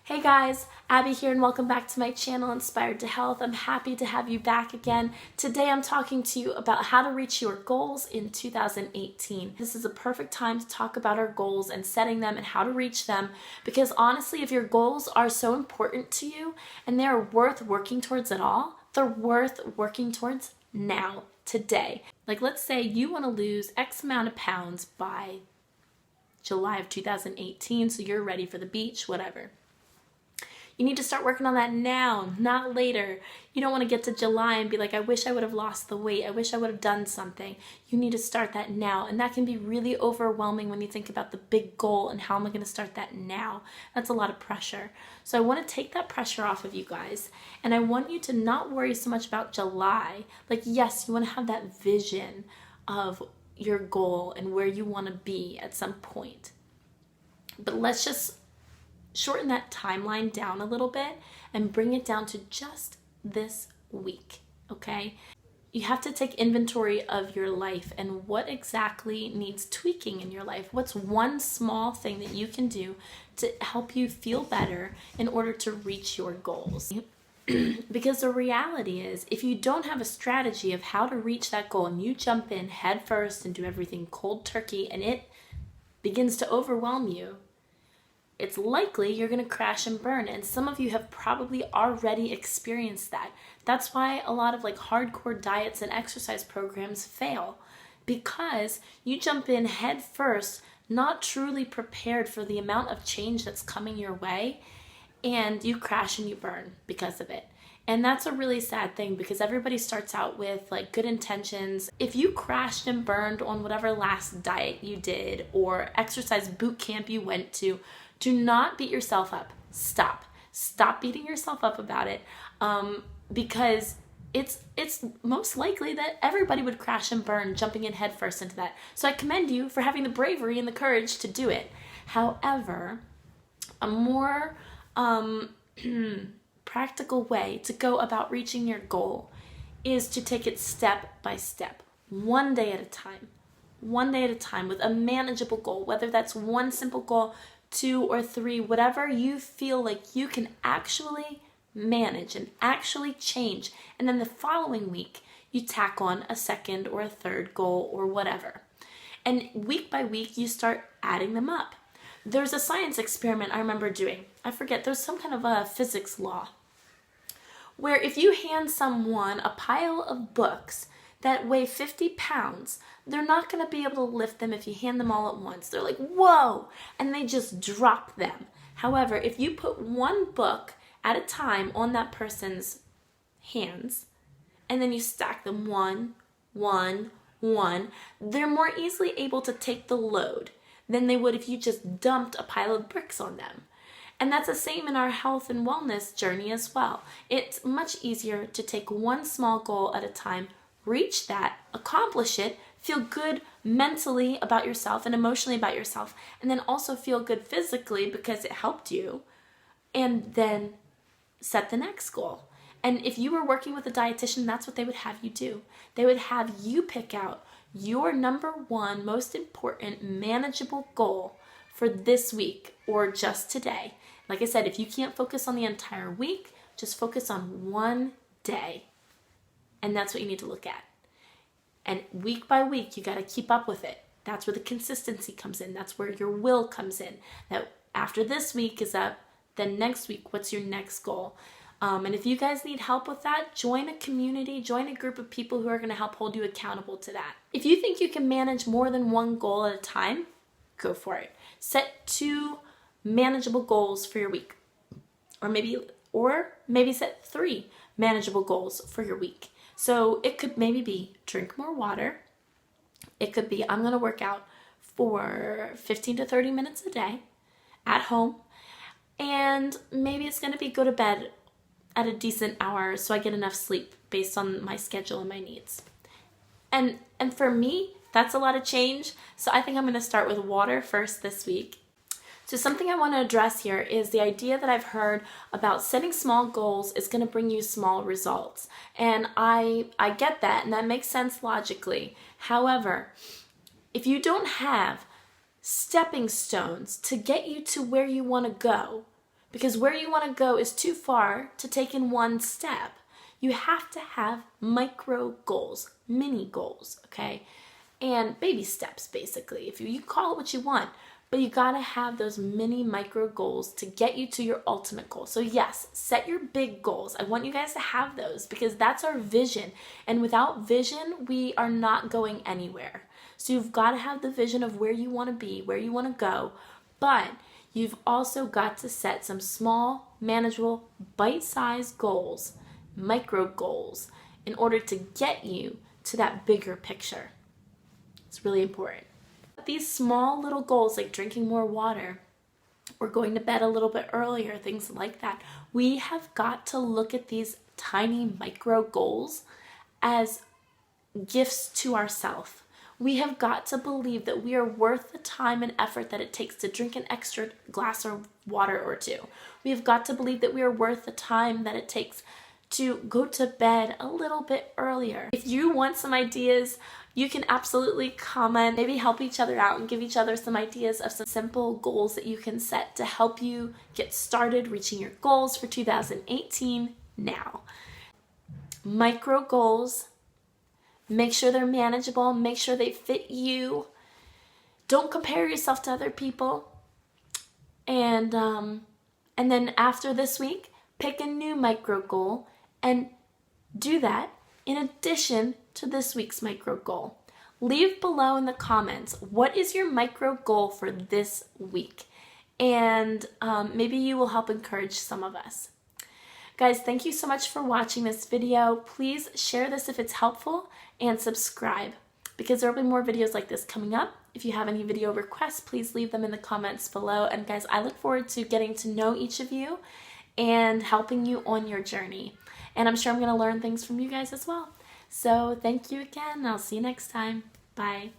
Hey guys, Abby here and welcome back to my channel Inspired to Health. I'm happy to have you back again. Today I'm talking to you about how to reach your goals in 2018. This is a perfect time to talk about our goals and setting them and how to reach them, because honestly, if your goals are so important to you and they're worth working towards at all, they're worth working towards now, today. Like let's say you want to lose X amount of pounds by July of 2018, so you're ready for the beach, whatever. You need to start working on that now, not later. You don't want to get to July and be like, I wish I would have lost the weight. I wish I would have done something. You need to start that now. And that can be really overwhelming when you think about the big goal and how am I going to start that now? That's a lot of pressure. So I want to take that pressure off of you guys. And I want you to not worry so much about July. Like, yes, you want to have that vision of your goal and where you want to be at some point. But let's just shorten that timeline down a little bit and bring it down to just this week, okay? You have to take inventory of your life and what exactly needs tweaking in your life. What's one small thing that you can do to help you feel better in order to reach your goals? Because the reality is, if you don't have a strategy of how to reach that goal and you jump in head first and do everything cold turkey and it begins to overwhelm you, it's likely you're going to crash and burn. And some of you have probably already experienced that. That's why a lot of hardcore diets and exercise programs fail, because you jump in head first, not truly prepared for the amount of change that's coming your way, and you crash and you burn because of it. And that's a really sad thing, because everybody starts out with good intentions. If you crashed and burned on whatever last diet you did or exercise boot camp you went to, do not beat yourself up. Stop beating yourself up about it, because it's most likely that everybody would crash and burn jumping in head first into that. So I commend you for having the bravery and the courage to do it. However, a more practical way to go about reaching your goal is to take it step by step, one day at a time with a manageable goal, whether that's one simple goal, 2 or 3, whatever you feel like you can actually manage and actually change. And then the following week, you tack on a second or a third goal or whatever. And week by week, you start adding them up. There's a science experiment I remember doing. I forget, there's some kind of a physics law where if you hand someone a pile of books that weigh 50 pounds, they're not going to be able to lift them if you hand them all at once. They're like, whoa, and they just drop them. However, if you put one book at a time on that person's hands, and then you stack them one, they're more easily able to take the load than they would if you just dumped a pile of bricks on them. And that's the same in our health and wellness journey as well. It's much easier to take one small goal at a time, reach that, accomplish it, feel good mentally about yourself and emotionally about yourself, and then also feel good physically because it helped you, and then set the next goal. And if you were working with a dietitian, that's what they would have you do. They would have you pick out your number one most important manageable goal for this week or just today. Like I said, if you can't focus on the entire week, just focus on one day. And that's what you need to look at. And week by week, you got to keep up with it. That's where the consistency comes in. That's where your will comes in. That after this week is up, then next week, what's your next goal? And if you guys need help with that, join a community, join a group of people who are going to help hold you accountable to that. If you think you can manage more than one goal at a time, go for it. Set 2 manageable goals for your week. Or maybe set 3 manageable goals for your week. So it could maybe be drink more water. It could be I'm going to work out for 15 to 30 minutes a day at home. And maybe it's going to be go to bed at a decent hour so I get enough sleep based on my schedule and my needs. And for me, that's a lot of change. So I think I'm going to start with water first this week. So something I want to address here is the idea that I've heard about setting small goals is going to bring you small results. And I get that, and that makes sense logically. However, if you don't have stepping stones to get you to where you want to go, because where you want to go is too far to take in one step. You have to have micro goals, mini goals, okay? And baby steps, basically. If you call it what you want, but you gotta have those mini micro goals to get you to your ultimate goal. So yes, set your big goals. I want you guys to have those because that's our vision. And without vision, we are not going anywhere. So you've got to have the vision of where you want to be, where you want to go, but you've also got to set some small, manageable, bite-sized goals, micro goals, in order to get you to that bigger picture. It's really important. These small little goals like drinking more water or going to bed a little bit earlier, things like that, we have got to look at these tiny micro goals as gifts to ourselves. We have got to believe that we are worth the time and effort that it takes to drink an extra glass of water or two. We have got to believe that we are worth the time that it takes to go to bed a little bit earlier. If you want some ideas, you can absolutely comment, maybe help each other out and give each other some ideas of some simple goals that you can set to help you get started reaching your goals for 2018 now. Micro goals. Make sure they're manageable. Make sure they fit you. Don't compare yourself to other people. And then after this week, pick a new micro goal and do that in addition to this week's micro goal. Leave below in the comments, what is your micro goal for this week? And maybe you will help encourage some of us. Guys, thank you so much for watching this video. Please share this if it's helpful and subscribe because there will be more videos like this coming up. If you have any video requests, please leave them in the comments below. And guys, I look forward to getting to know each of you and helping you on your journey. And I'm sure I'm going to learn things from you guys as well. So thank you again. I'll see you next time. Bye.